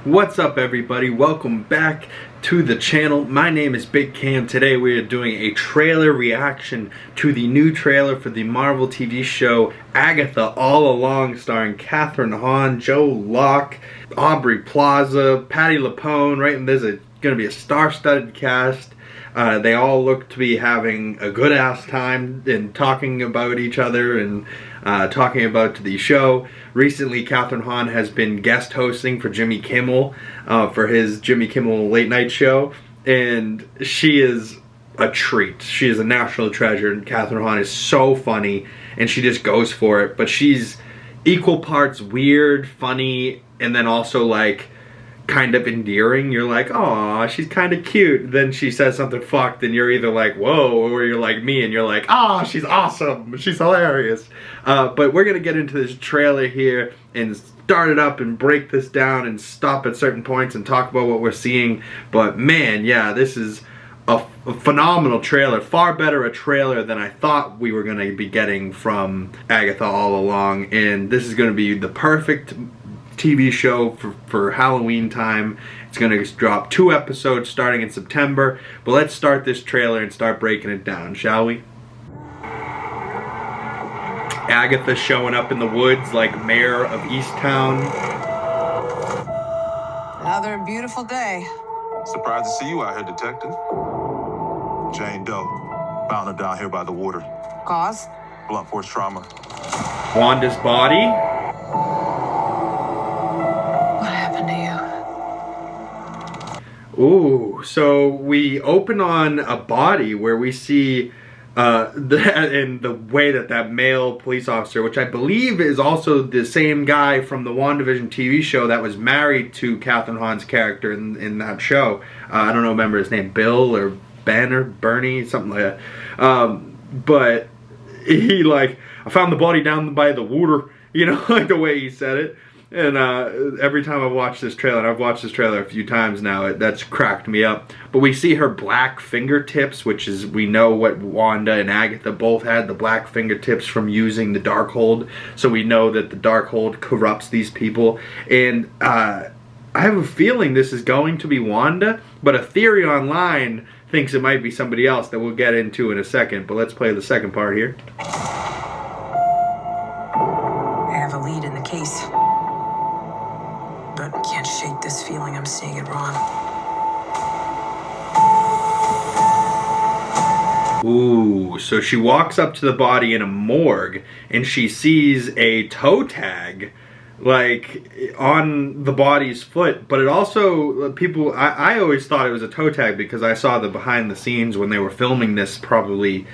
What's up, everybody? Welcome back to the channel. My name is Big Cam. Today we are doing a trailer reaction to the new trailer for the Marvel TV show Agatha All Along, starring KATHRYNN, Hahn, Joe Locke, Aubrey, PLAZA, Patti LuPone, right? And there's going to be a star-studded cast. They all look to be having a good-ass time and talking about each other and talking about the show. Recently, KATHRYNN Hahn has been guest hosting for Jimmy Kimmel for his Jimmy Kimmel late night show, and she is a treat. She is a national treasure, and KATHRYNN Hahn is so funny, and she just goes for it. But she's equal parts weird, funny, and then also like kind of endearing. You're like, aw, she's kind of cute. Then she says something fucked and you're either like, whoa, or you're like me and you're like, ah, she's awesome, she's hilarious. But we're gonna get into this trailer here and start it up and break this down and stop at certain points and talk about what we're seeing. But man, yeah, this is a phenomenal trailer. Far better a trailer than I thought we were gonna be getting from Agatha All Along. And this is gonna be the perfect TV show for Halloween time. It's going to drop 2 episodes starting in September. But let's start this trailer and start breaking it down, shall we? Agatha showing up in the woods like mayor of Easttown. Another beautiful day. Surprised to see you out here, detective. Jane Doe, found her down here by the water. Cause? Blunt force trauma. Wanda's body. Ooh, so we open on a body where we see the way that male police officer, which I believe is also the same guy from the WandaVision TV show that was married to KATHRYNN Hahn's character in that show. I don't know, remember his name, Bill or Ben or Bernie, something like that. But he like, I found the body down by the water, you know, like the way he said it. And every time I've watched this trailer, and I've watched this trailer a few times now, that's cracked me up. But we see her black fingertips, which is, we know what Wanda and Agatha both had, the black fingertips from using the Darkhold. So we know that the Darkhold corrupts these people. And I have a feeling this is going to be Wanda, but a theory online thinks it might be somebody else that we'll get into in a second. But let's play the second part here. I have a lead in the case. But can't shake this feeling I'm seeing it wrong. Ooh, so she walks up to the body in a morgue and she sees a toe tag like on the body's foot, but it also, people, I always thought it was a toe tag because I saw the behind the scenes when they were filming this probably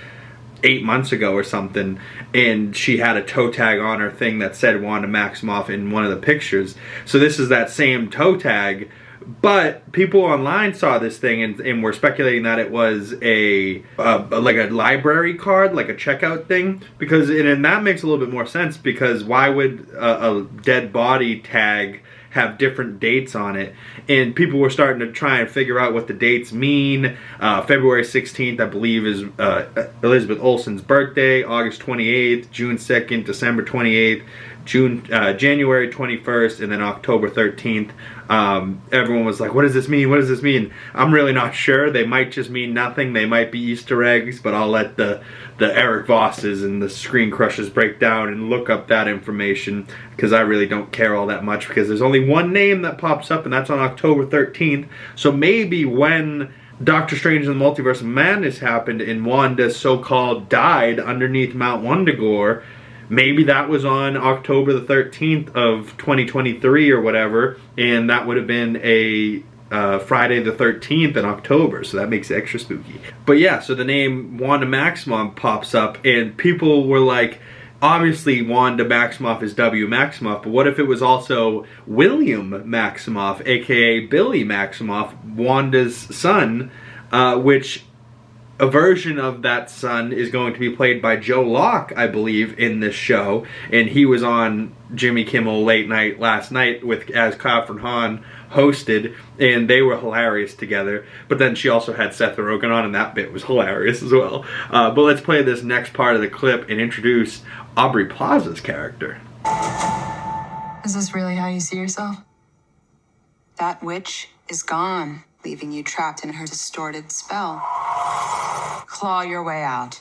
8 months ago or something, and she had a toe tag on her thing that said Wanda Maximoff in one of the pictures. So this is that same toe tag, but people online saw this thing and were speculating that it was like a library card, like a checkout thing, because and that makes a little bit more sense, because why would a dead body tag have different dates on it? And people were starting to try and figure out what the dates mean. February 16th, I believe, is Elizabeth Olsen's birthday. August 28th, June 2nd, December 28th, January 21st, and then October 13th. Everyone was like, what does this mean? What does this mean? I'm really not sure. They might just mean nothing. They might be Easter eggs, but I'll let the Eric Vosses and the Screen Crushers break down and look up that information, because I really don't care all that much, because there's only one name that pops up, and that's on October 13th. So maybe when Doctor Strange and the Multiverse of Madness happened and Wanda so-called died underneath Mount Wundagore, maybe that was on October the 13th of 2023 or whatever, and that would have been a Friday the 13th in October, so that makes it extra spooky. But yeah, so the name Wanda Maximoff pops up, and people were like, obviously Wanda Maximoff is W. Maximoff, but what if it was also William Maximoff, aka Billy Maximoff, Wanda's son, which a version of that son is going to be played by Joe Locke, I believe, in this show, and he was on Jimmy Kimmel Late Night last night as KATHRYNN Hahn hosted, and they were hilarious together. But then she also had Seth Rogen on, and that bit was hilarious as well. But let's play this next part of the clip and introduce Aubrey Plaza's character. Is this really how you see yourself? That witch is gone, leaving you trapped in her distorted spell. Claw your way out.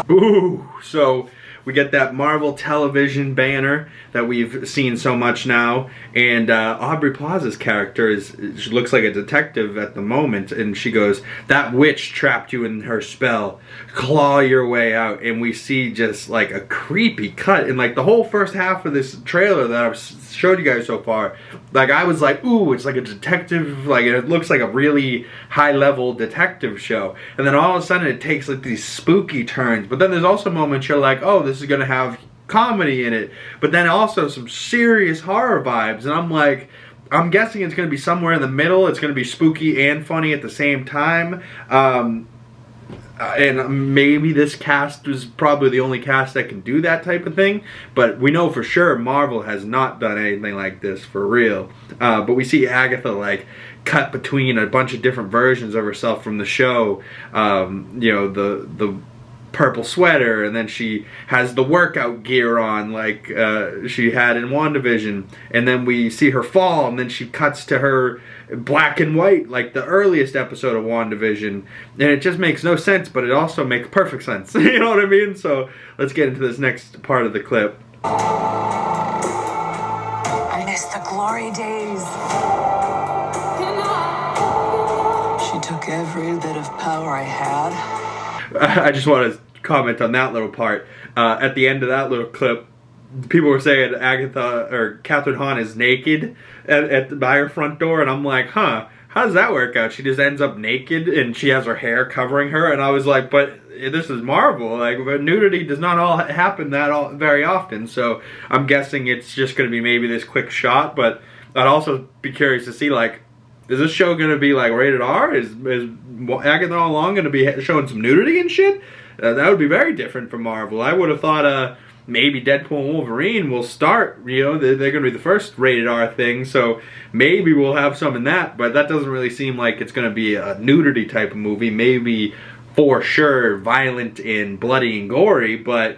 Ooh, so we get that Marvel television banner that we've seen so much now, and Aubrey Plaza's character she looks like a detective at the moment, and she goes, "That witch trapped you in her spell. Claw your way out." And we see just like a creepy cut, and like the whole first half of this trailer that I've showed you guys so far, like I was like, ooh, it's like a detective, like it looks like a really high-level detective show, and then all of a sudden it takes like these spooky turns. But then there's also moments you're like, oh, this is gonna have comedy in it, but then also some serious horror vibes, and I'm like, I'm guessing it's gonna be somewhere in the middle. It's gonna be spooky and funny at the same time. And maybe this cast is probably the only cast that can do that type of thing, but we know for sure Marvel has not done anything like this for real. But we see Agatha like cut between a bunch of different versions of herself from the show. You know, the purple sweater, and then she has the workout gear on like she had in WandaVision, and then we see her fall, and then she cuts to her black and white like the earliest episode of WandaVision, and it just makes no sense, but it also makes perfect sense. You know what I mean? So let's get into this next part of the clip. I miss the glory days. She took every bit of power I had. I just want to comment on that little part. At the end of that little clip, people were saying Agatha or Kathryn Hahn is naked by her front door, and I'm like, huh, how does that work out? She just ends up naked and she has her hair covering her, and I was like, but this is Marvel, like, but nudity does not all happen very often, so I'm guessing it's just going to be maybe this quick shot. But I'd also be curious to see, like, is this show going to be like rated R? Is Agatha all along going to be showing some nudity and shit? That would be very different from Marvel. I would have thought maybe Deadpool and Wolverine will start, you know, they're going to be the first rated R thing, so maybe we'll have some in that, but that doesn't really seem like it's going to be a nudity type of movie. Maybe for sure violent and bloody and gory, but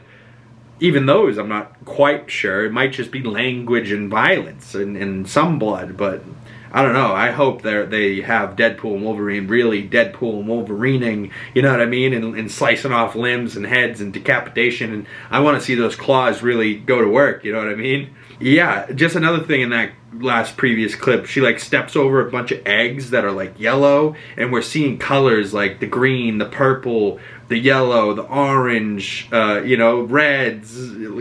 even those I'm not quite sure. It might just be language and violence and some blood, but I don't know. I hope they have Deadpool and Wolverine really Deadpool and Wolverining, you know what I mean? And slicing off limbs and heads and decapitation. And I want to see those claws really go to work, you know what I mean? Yeah, just another thing in that last previous clip, she like steps over a bunch of eggs that are like yellow, and we're seeing colors like the green, the purple, the yellow, the orange, you know, reds,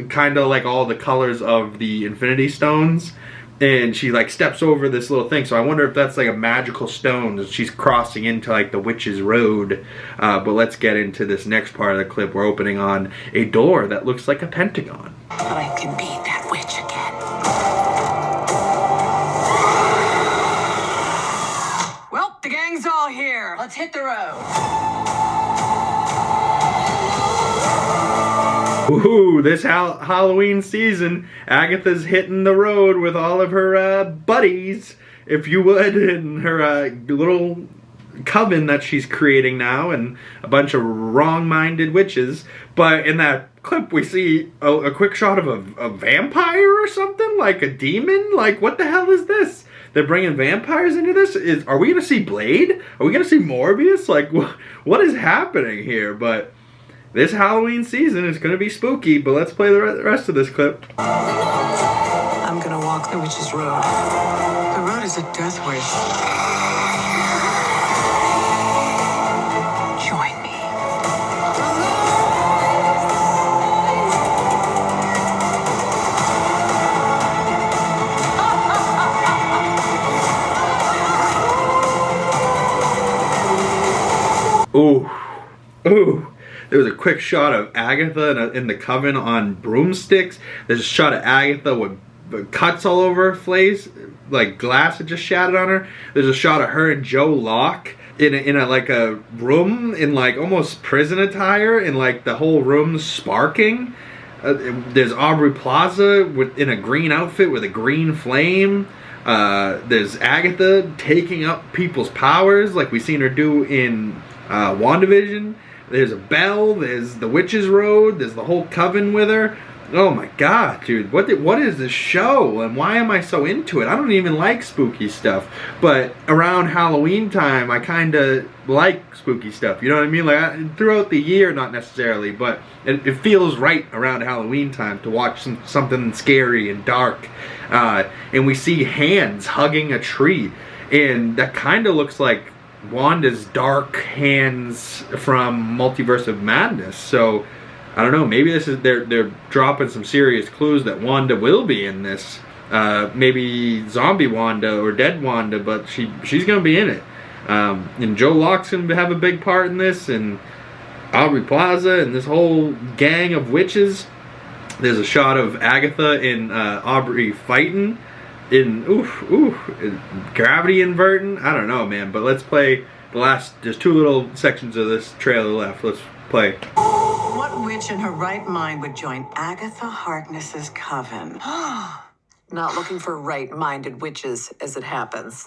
kind of like all the colors of the Infinity Stones. And she like steps over this little thing, so I wonder if that's like a magical stone that she's crossing into like the witch's road. But let's get into this next part of the clip. We're opening on a door that looks like a pentagon. But I can beat that witch again. Well, the gang's all here. Let's hit the road. Ooh, this Halloween season, Agatha's hitting the road with all of her buddies, if you would, and her little coven that she's creating now, and a bunch of wrong-minded witches. But in that clip, we see a quick shot of a vampire or something, like a demon. Like, what the hell is this? They're bringing vampires into this? Are we going to see Blade? Are we going to see Morbius? Like, what is happening here? But this Halloween season is going to be spooky, but let's play the rest of this clip. I'm gonna walk the witch's road. The road is a death wish. Join me. Ooh. Ooh. There was a quick shot of Agatha in the coven on broomsticks. There's a shot of Agatha with cuts all over her face, like glass had just shattered on her. There's a shot of her and Joe Locke in a like a room in like almost prison attire, and like the whole room sparking. There's Aubrey Plaza in a green outfit with a green flame. There's Agatha taking up people's powers like we've seen her do in WandaVision. there's a bell, there's the Witch's Road, there's the whole coven with her. Oh my god, dude, what is this show, and why am I so into it? I don't even like spooky stuff, but around Halloween time, I kind of like spooky stuff, you know what I mean? Like, throughout the year, not necessarily, but it feels right around Halloween time to watch something scary and dark. And we see hands hugging a tree, and that kind of looks like Wanda's dark hands from Multiverse of Madness, so I don't know, maybe this is they're dropping some serious clues that Wanda will be in this. Maybe zombie Wanda or dead Wanda, but she's gonna be in it. And Joe Locke's gonna have a big part in this, and Aubrey PLAZA and this whole gang of witches. There's a shot of Agatha and Aubrey fighting in gravity inverting. I don't know, man, but let's play the last. There's 2 little sections of this trailer left. Let's play. What witch in her right mind would join Agatha Harkness's coven? Not looking for right-minded witches, as it happens.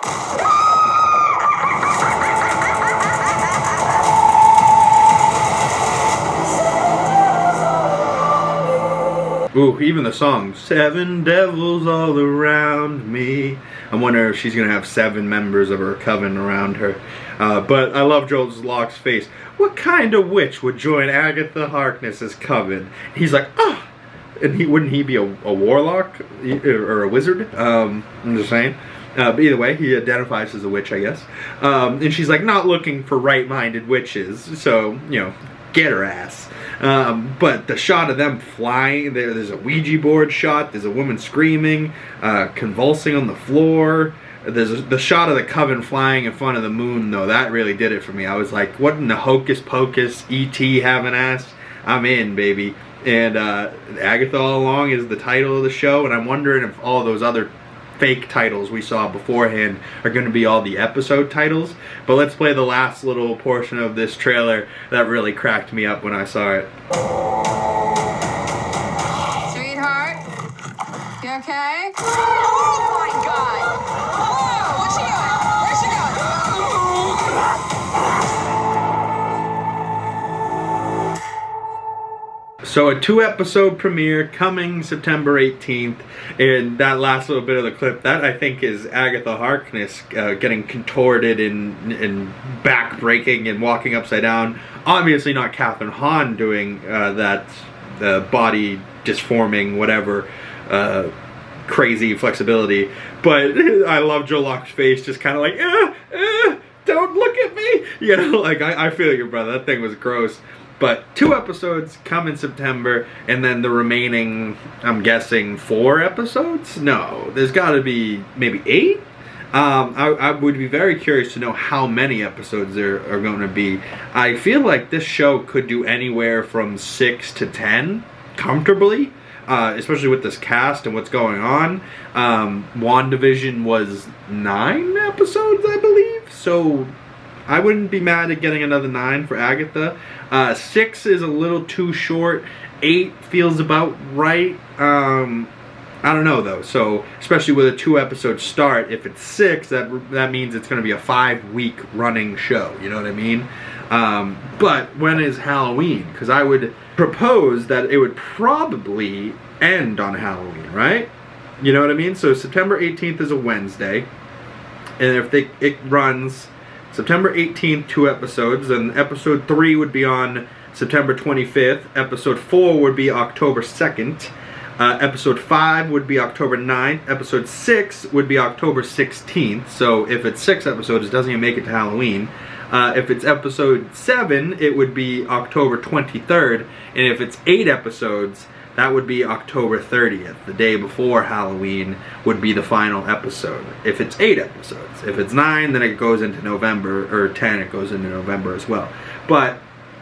Ooh, even the song, 7 devils all around me. I'm wondering if she's gonna have 7 members of her coven around her. But I love Joe Locke's face. What kind of witch would join Agatha Harkness's coven? He's like, oh, and wouldn't he be a warlock or a wizard? I'm just saying. But either way, he identifies as a witch, I guess. And she's like, not looking for right-minded witches, so, you know, get her ass. But the shot of them flying, there's a Ouija board shot, there's a woman screaming, convulsing on the floor. There's the shot of the coven flying in front of the moon, though. That really did it for me. I was like, what in the hocus pocus, E.T. have an ass? I'm in, baby. And Agatha all along is the title of the show, and I'm wondering if all those other fake titles we saw beforehand are going to be all the episode titles. But let's play the last little portion of this trailer that really cracked me up when I saw it. Sweetheart, you okay? Oh my god! Oh, what's she doing? Where's she going? So a 2-episode premiere coming September 18th, and that last little bit of the clip, that I think is Agatha Harkness getting contorted and back-breaking and walking upside down. Obviously not KATHRYNN Hahn doing that body disforming, whatever, crazy flexibility. But I love Joe Locke's face, just kind of like, don't look at me! You know, like, I feel you, brother. That thing was gross. But 2 episodes come in September, and then the remaining, I'm guessing, 4 episodes? No, there's got to be maybe 8? I would be very curious to know how many episodes there are going to be. I feel like this show could do anywhere from 6 to 10, comfortably, especially with this cast and what's going on. WandaVision was 9 episodes, I believe, so I wouldn't be mad at getting another 9 for Agatha. 6 is a little too short. 8 feels about right. I don't know though. So especially with a 2-episode start, if it's 6, that means it's going to be a 5-week running show. You know what I mean? But when is Halloween? Because I would propose that it would probably end on Halloween, right? You know what I mean? So September 18th is a Wednesday, and if it runs September 18th, 2 episodes, and episode 3 would be on September 25th, episode 4 would be October 2nd, episode 5 would be October 9th, episode 6 would be October 16th, so if it's 6 episodes, it doesn't even make it to Halloween. If it's episode 7, it would be October 23rd, and if it's 8 episodes, that would be October 30th. The day before Halloween would be the final episode. If it's 8 episodes. If it's 9, then it goes into November, or 10, it goes into November as well. But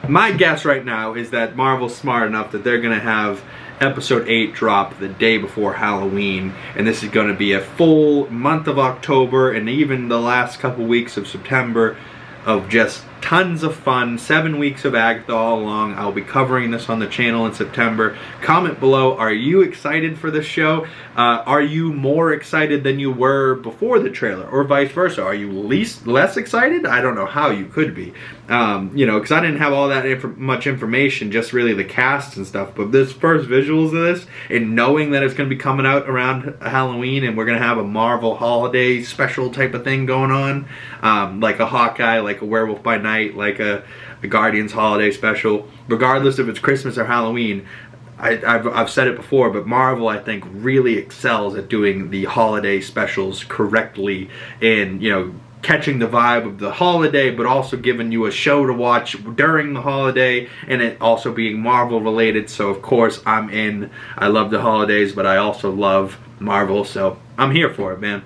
my guess right now is that Marvel's smart enough that they're going to have episode 8 drop the day before Halloween, and this is going to be a full month of October and even the last couple weeks of September of just Tons of fun, 7 weeks of Agatha all along. I'll be covering this on the channel in September. Comment below, are you excited for this show? Are you more excited than you were before the trailer, or vice versa? Are you less excited? I don't know how you could be. You know, because I didn't have all that much information, just really the cast and stuff. But this first visuals of this, and knowing that it's going to be coming out around Halloween, and we're going to have a Marvel holiday special type of thing going on, like a Hawkeye, like a Werewolf by Night, like a Guardians holiday special. Regardless if it's Christmas or Halloween, I've said it before, but Marvel, I think, really excels at doing the holiday specials correctly, and, you know, catching the vibe of the holiday, but also giving you a show to watch during the holiday, and it also being Marvel related. So of course I'm in. I love the holidays, but I also love Marvel, so I'm here for it, man.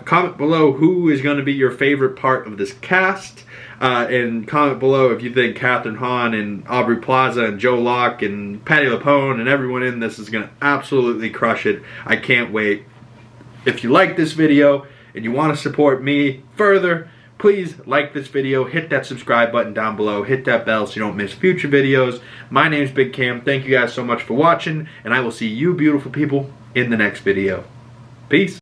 Comment below who is going to be your favorite part of this cast. And comment below if you think KATHRYNN Hahn and Aubrey PLAZA and Joe Locke and Patti LuPone and everyone in this is going to absolutely crush it. I can't wait. If you like this video and you want to support me further, please like this video, hit that subscribe button down below, hit that bell so you don't miss future videos. My name's Big Cam. Thank you guys so much for watching, and I will see you beautiful people in the next video. Peace.